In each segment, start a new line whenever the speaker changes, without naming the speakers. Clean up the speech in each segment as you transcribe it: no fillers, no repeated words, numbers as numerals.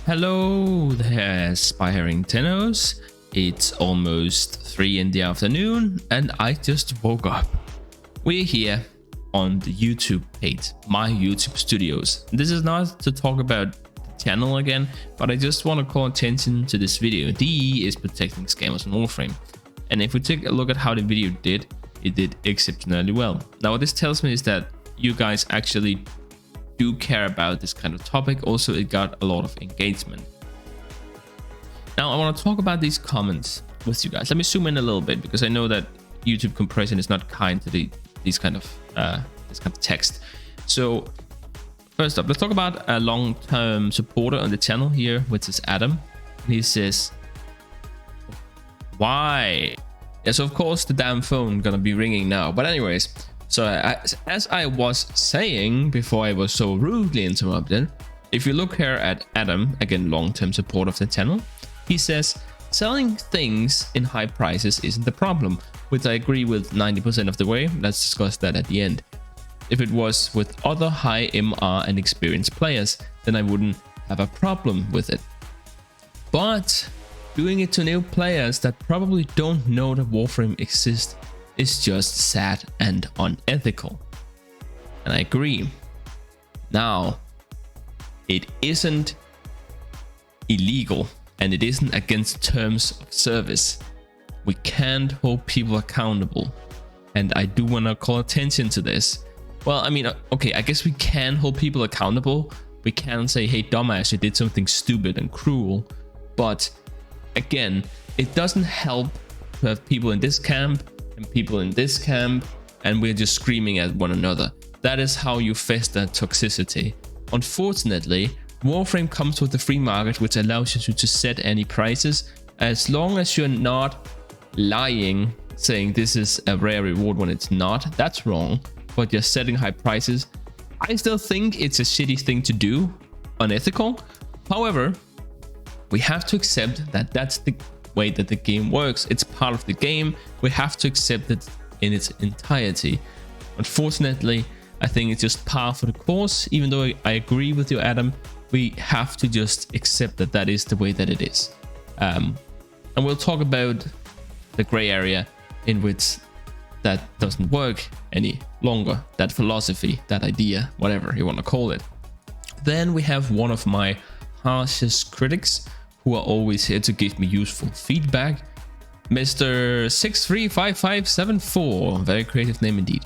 Hello there, aspiring tenors. It's almost 3 in the afternoon and I just woke up. We're here on the YouTube page, my YouTube studios. This is not to talk about the channel again, but I just want to call attention to this video. DE is protecting scammers on Warframe. And if we take a look at how the video did, it did exceptionally well. Now what this tells me is that you guys actually do care about this kind of topic. Also, it got a lot of engagement. Now I want to talk about these comments with you guys. Let me zoom in a little bit because I know that YouTube compression is not kind to this kind of text. So first up, let's talk about a long-term supporter on the channel here, which is Adam. He says, why? Yeah, so of course the damn phone gonna be ringing now, but anyways, so as I was saying before I was so rudely interrupted, if you look here at Adam, again long-term support of the channel, he says selling things in high prices isn't the problem, which I agree with 90% of the way. Let's discuss that at the end. If it was with other high MR and experienced players, then I wouldn't have a problem with it. But doing it to new players that probably don't know that Warframe exists is just sad and unethical. And I agree. Now, it isn't illegal and it isn't against terms of service. We can't hold people accountable. And I do want to call attention to this. Well, I mean, okay, I guess we can hold people accountable. We can say, hey, dumbass, you did something stupid and cruel. But again, it doesn't help to have people in this camp and people in this camp, and we're just screaming at one another. That is how you fester toxicity. Unfortunately, Warframe comes with a free market which allows you to set any prices, as long as you're not lying, saying this is a rare reward when it's not. That's wrong, but you're setting high prices. I still think it's a shitty thing to do, unethical. However, we have to accept that that's the way that the game works. It's part of the game. We have to accept it in its entirety. Unfortunately, I think it's just par for the course. Even though I agree with you, Adam, we have to just accept that that is the way that it is. And we'll talk about the gray area in which that doesn't work any longer. That philosophy, that idea, whatever you want to call it. Then we have one of my harshest critics, who are always here to give me useful feedback, Mr. 635574, very creative name indeed.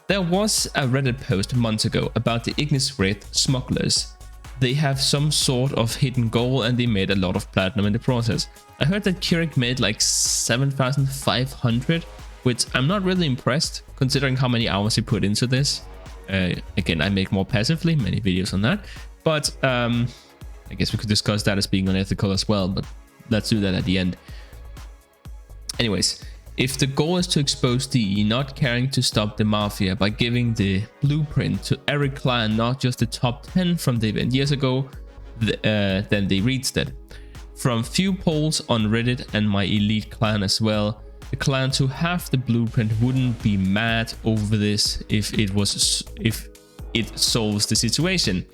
There was a Reddit post months ago about the Ignis Wraith smugglers. They have some sort of hidden goal and they made a lot of platinum in the process. I heard that Keurig made like 7,500, which I'm not really impressed considering how many hours he put into this. Again, I make more passively, many videos on that, but I guess we could discuss that as being unethical as well, but let's do that at the end. Anyways, if the goal is to expose DE not caring to stop the mafia by giving the blueprint to every clan, not just the top 10 from the event years ago, then they reached it. From few polls on Reddit and my elite clan as well, the clans who have the blueprint wouldn't be mad over this if it solves the situation.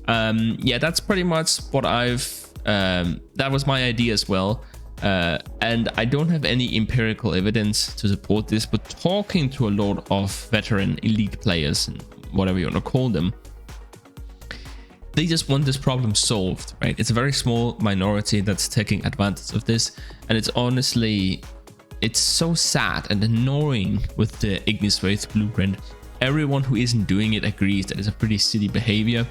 Yeah, that's pretty much what that was my idea as well. And I don't have any empirical evidence to support this, but talking to a lot of veteran elite players and whatever you want to call them, they just want this problem solved, right? It's a very small minority that's taking advantage of this. And it's honestly, it's so sad and annoying with the Ignis Wraith blueprint. Everyone who isn't doing it agrees that it's a pretty shitty behavior.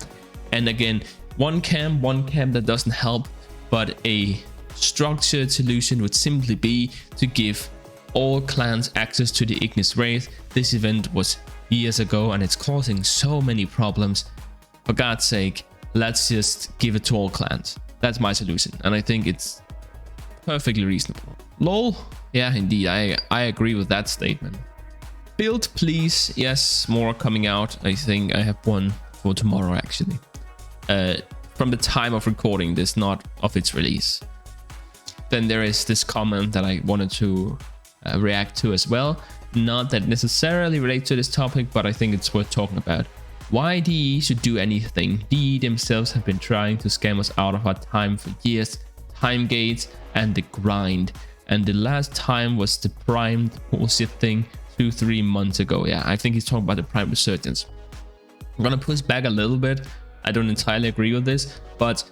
And again, one camp that doesn't help, but a structured solution would simply be to give all clans access to the Ignis Wraith. This event was years ago and it's causing so many problems. For God's sake, let's just give it to all clans. That's my solution, and I think it's perfectly reasonable. Lol, yeah, indeed, I agree with that statement. Build, please. Yes, more coming out. I think I have one for tomorrow actually. From the time of recording this, not of its release. Then there is this comment that I wanted to react to as well. Not that necessarily relates to this topic, but I think it's worth talking about. why DE should do anything. DE themselves have been trying to scam us out of our time for years. Time gates and the grind. And the last time was the Prime bullshit thing 2-3 months ago. Yeah, I think he's talking about the Prime resurgence. I'm gonna push back a little bit. I don't entirely agree with this, but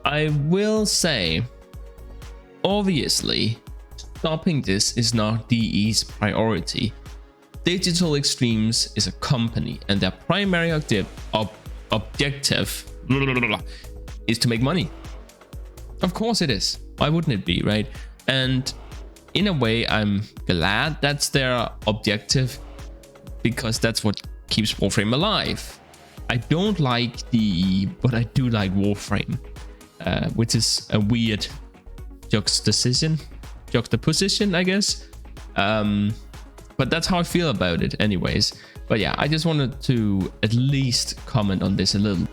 I will say, obviously, stopping this is not DE's priority. Digital Extremes is a company, and their primary objective is to make money. Of course it is. Why wouldn't it be, right? And in a way, I'm glad that's their objective, because that's what keeps Warframe alive. I don't like DE, but I do like Warframe, which is a weird juxtaposition, I guess. But that's how I feel about it anyways. But yeah, I just wanted to at least comment on this a little.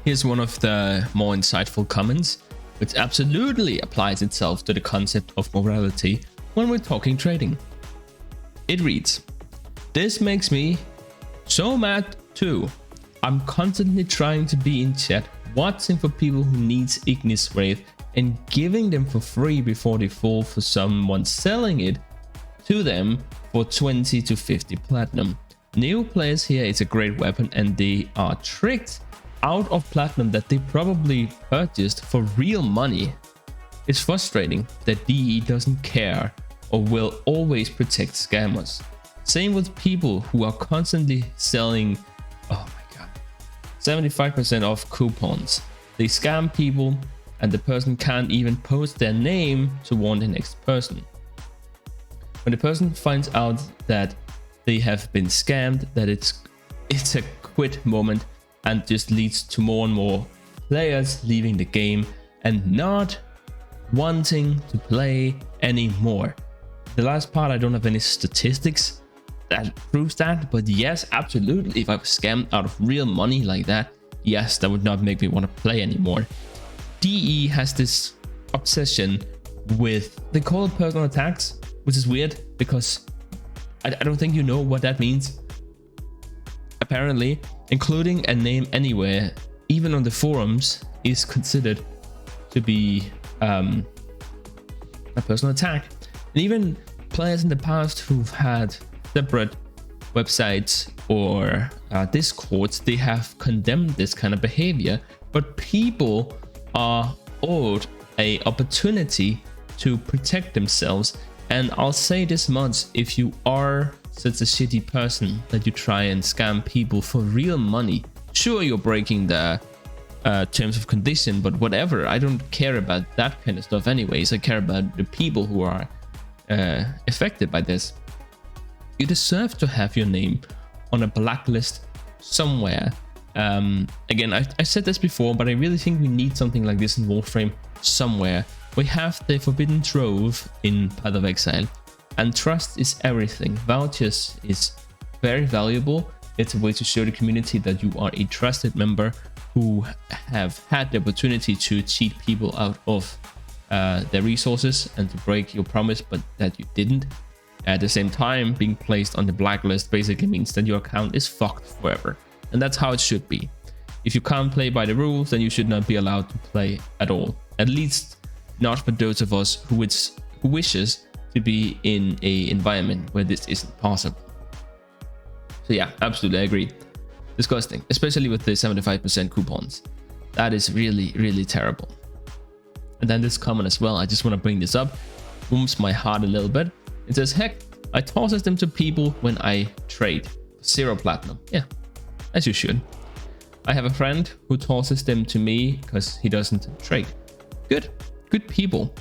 Here's one of the more insightful comments, which absolutely applies itself to the concept of morality when we're talking trading. It reads, "This makes me so mad too. I'm constantly trying to be in chat, watching for people who needs Ignis Wraith and giving them for free before they fall for someone selling it to them for 20 to 50 platinum. New players here, it's a great weapon and they are tricked out of platinum that they probably purchased for real money. It's frustrating that DE doesn't care or will always protect scammers. Same with people who are constantly selling, oh my god, 75% off coupons. They scam people and the person can't even post their name to warn the next person. When the person finds out that they have been scammed, that it's a quit moment and just leads to more and more players leaving the game and not wanting to play anymore." The last part, I don't have any statistics that proves that, but yes, absolutely, if I was scammed out of real money like that, yes, that would not make me want to play anymore. DE has this obsession with, they call it personal attacks, which is weird because I don't think you know what that means. Apparently, including a name anywhere, even on the forums, is considered to be a personal attack. And even players in the past who've had separate websites or discords, they have condemned this kind of behavior, but people are owed an opportunity to protect themselves. And I'll say this much, if you are such a shitty person that you try and scam people for real money, sure, you're breaking the terms of condition, but whatever, I don't care about that kind of stuff anyways. I care about the people who are affected by this. You deserve to have your name on a blacklist somewhere. Again, I said this before, but I really think we need something like this in Warframe somewhere. We have the Forbidden Trove in Path of Exile, and trust is everything. Vouchers is very valuable. It's a way to show the community that you are a trusted member who have had the opportunity to cheat people out of their resources and to break your promise, but that you didn't. At the same time, being placed on the blacklist basically means that your account is fucked forever, and that's how it should be. If you can't play by the rules, then you should not be allowed to play at all. At least not for those of us who wishes to be in a environment where this isn't possible. So yeah, absolutely, I agree. Disgusting, especially with the 75% coupons. That is really, really terrible. And then this comment as well, I just want to bring this up. Warms my heart a little bit. It says, heck, I tosses them to people when I trade. 0 platinum. Yeah, as you should. I have a friend who tosses them to me because he doesn't trade. Good people.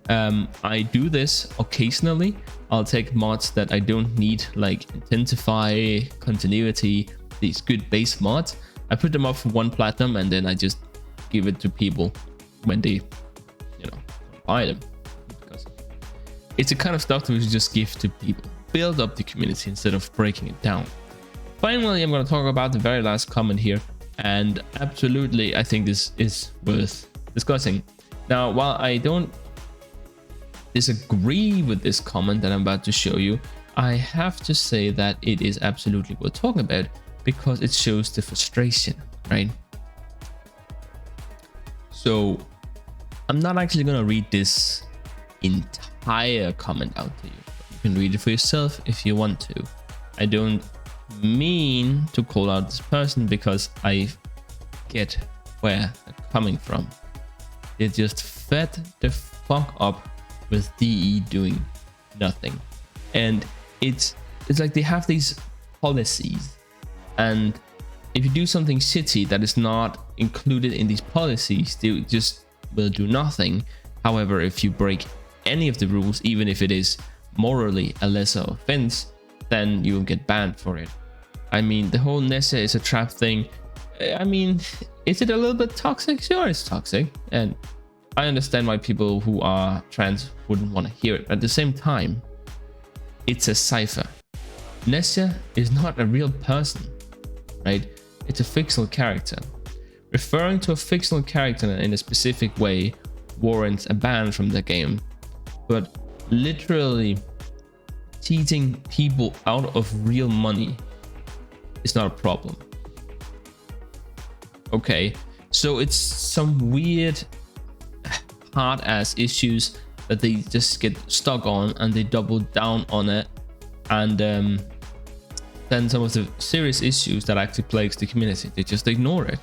I do this occasionally. I'll take mods that I don't need, like Intensify, Continuity, these good base mods. I put them up for 1 platinum and then I just give it to people when they, buy them. Because it's the kind of stuff that we should just give to people. Build up the community instead of breaking it down. Finally, I'm going to talk about the very last comment here. And absolutely, I think this is worth discussing. Now, while I don't disagree with this comment that I'm about to show you, I have to say that it is absolutely worth talking about because it shows the frustration, right? So I'm not actually gonna read this entire comment out to you. You can read it for yourself if you want to. I don't mean to call out this person because I get where they're coming from. They just fed the fuck up with DE doing nothing. And it's like they have these policies, and if you do something shitty that is not included in these policies, they just will do nothing. However, if you break any of the rules, even if it is morally a lesser offense, then you will get banned for it. I mean, the whole Nessia is a trap thing. I mean, is it a little bit toxic? Sure, it's toxic. And I understand why people who are trans wouldn't want to hear it. But at the same time, it's a cipher. Nessia is not a real person, right? It's a fictional character. Referring to a fictional character in a specific way warrants a ban from the game. But literally cheating people out of real money is not a problem. Okay, so it's some weird hard-ass issues that they just get stuck on, and they double down on it, and then some of the serious issues that actually plagues the community, they just ignore it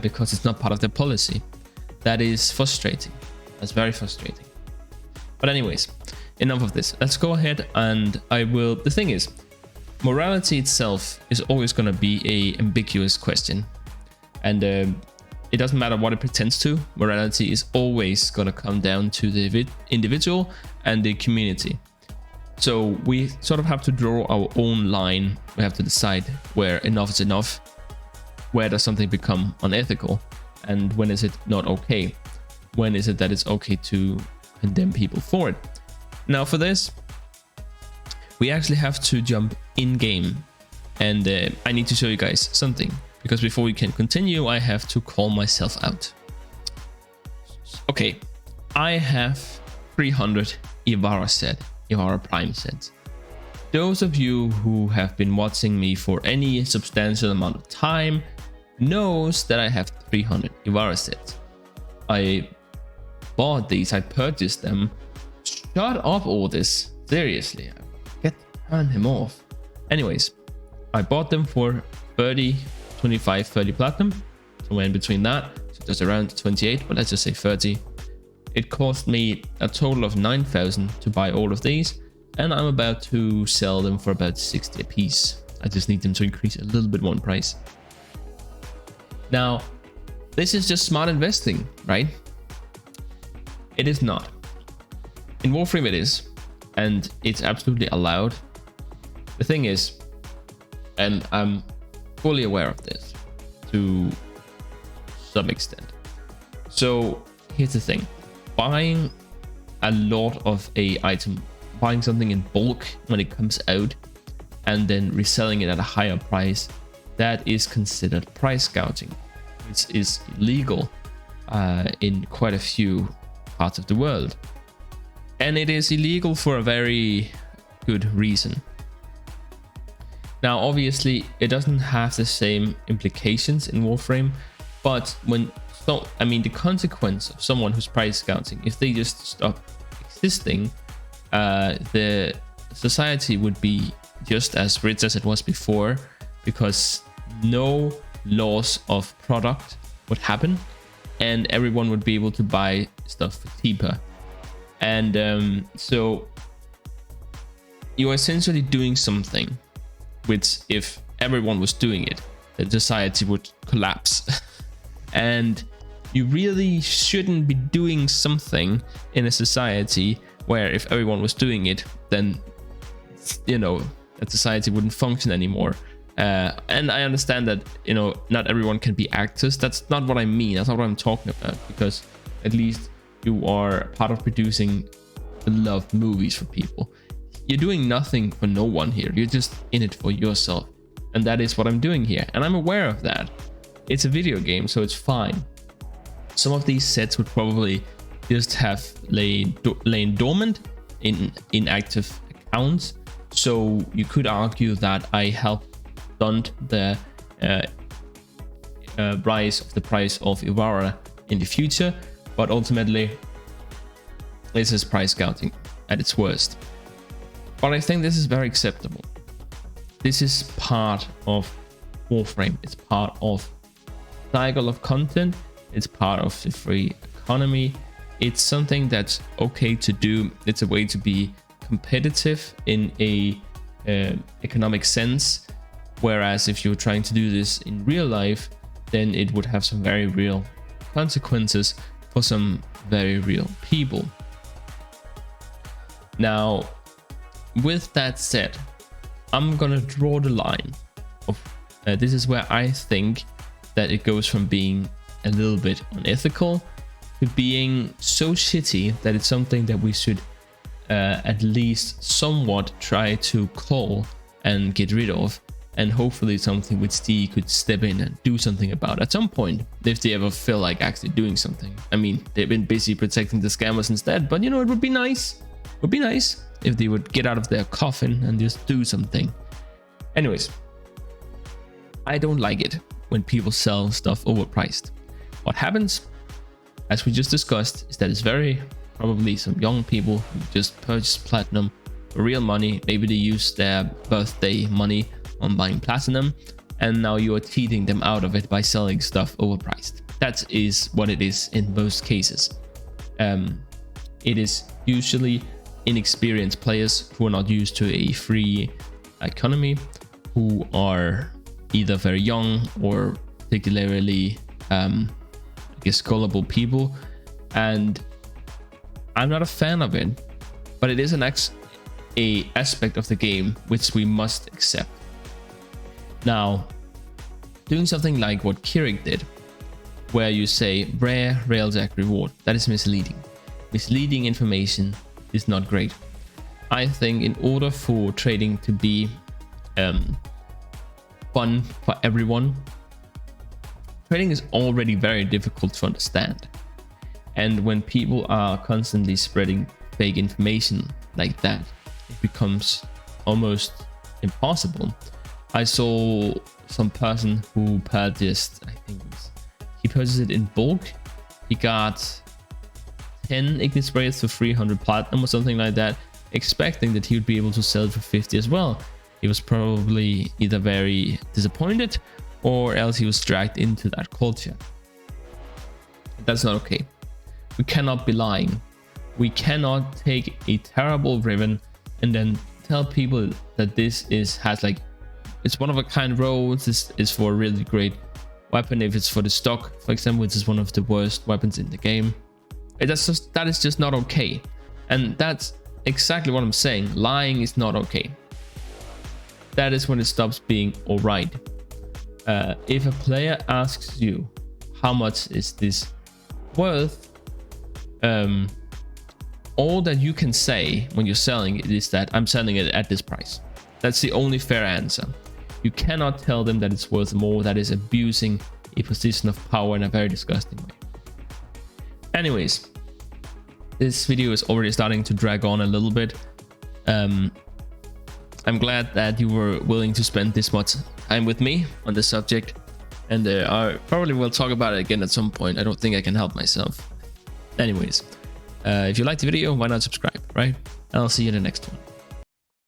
because it's not part of their policy. That is frustrating. That's very frustrating. But anyways, enough of this. Let's go ahead, and I will. The thing is, morality itself is always going to be a ambiguous question, and it doesn't matter what it pretends to. Morality is always going to come down to the individual and the community. So we sort of have to draw our own line. We have to decide where enough is enough. Where does something become unethical? And when is it not okay? When is it that it's okay to condemn people for it? Now for this, we actually have to jump in game. And I need to show you guys something. Because before we can continue, I have to call myself out. Okay, I have 300 Ivara Prime sets. Those of you who have been watching me for any substantial amount of time knows that I have 300 Ivara sets. I bought these, I purchased them. Shut up all this, seriously, turn him off. Anyways, I bought them for 30, 25, 30 platinum, somewhere in between that, so just around 28, but let's just say 30. It cost me a total of 9,000 to buy all of these, and I'm about to sell them for about 60 a piece. I just need them to increase a little bit more in price. Now, this is just smart investing, right? It is not. In Warframe it is, and it's absolutely allowed. The thing is, and I'm fully aware of this to some extent. So here's the thing. Buying a lot of a item, buying something in bulk when it comes out and then reselling it at a higher price, that is considered price gouging, which is illegal in quite a few parts of the world. And it is illegal for a very good reason. Now, obviously, it doesn't have the same implications in Warframe, but the consequence of someone who's price gouging, if they just stop existing, the society would be just as rich as it was before, because no loss of product would happen, and everyone would be able to buy stuff for cheaper. And so you're essentially doing something which, if everyone was doing it, the society would collapse. And you really shouldn't be doing something in a society where, if everyone was doing it, then that society wouldn't function anymore. And I understand that not everyone can be actors. That's not what I mean. That's not what I'm talking about, because at least you are part of producing beloved movies for people. You're doing nothing for no one here. You're just in it for yourself. And that is what I'm doing here. And I'm aware of that. It's a video game, so it's fine. Some of these sets would probably just have lain dormant in inactive accounts. So you could argue that I help stunt the rise of the price of Ibarra in the future, but ultimately this is price scouting at its worst. But I think this is very acceptable. This is part of Warframe. It's part of the cycle of content. It's part of the free economy. It's something that's okay to do. It's a way to be competitive in a economic sense. Whereas if you're trying to do this in real life, then it would have some very real consequences for some very real people. Now, with that said, I'm gonna draw the line of this is where I think that it goes from being a little bit unethical to being so shitty that it's something that we should at least somewhat try to call and get rid of, and hopefully something which Steam could step in and do something about at some point, if they ever feel like actually doing something. I mean, they've been busy protecting the scammers instead, but you know, it would be nice. It would be nice if they would get out of their coffin and just do something. Anyways, I don't like it when people sell stuff overpriced. What happens, as we just discussed, is that it's very probably some young people who just purchased platinum for real money. Maybe they use their birthday money on buying platinum, and now you are cheating them out of it by selling stuff overpriced. That is what it is in most cases. It is usually inexperienced players who are not used to a free economy, who are either very young or particularly gullible people, and I'm not a fan of it, but it is an aspect of the game which we must accept. Now, doing something like what Kirik did, where you say rare railjack reward, that is misleading. Misleading information is not great. I think in order for trading to be fun for everyone, trading is already very difficult to understand. And when people are constantly spreading fake information like that, it becomes almost impossible. I saw some person who purchased, he purchased it in bulk. He got 10 Ignis sprays for 300 platinum or something like that, expecting that he would be able to sell it for 50 as well. He was probably either very disappointed or else he was dragged into that culture. That's not okay. We cannot be lying. We cannot take a terrible ribbon and then tell people that this has like, it's one of a kind roll. This is for a really great weapon. If it's for the stock, for example, which is one of the worst weapons in the game, that is just not okay. And that's exactly what I'm saying. Lying is not okay. That is when it stops being all right. If a player asks you how much is this worth, all that you can say when you're selling it is that I'm selling it at this price. That's the only fair answer. You cannot tell them that it's worth more. That is abusing a position of power in a very disgusting way. Anyways, this video is already starting to drag on a little bit. I'm glad that you were willing to spend this much time with me on this subject, and I probably will talk about it again at some point. I don't think I can help myself. Anyways, if you liked the video, why not subscribe, right? And I'll see you in the next one.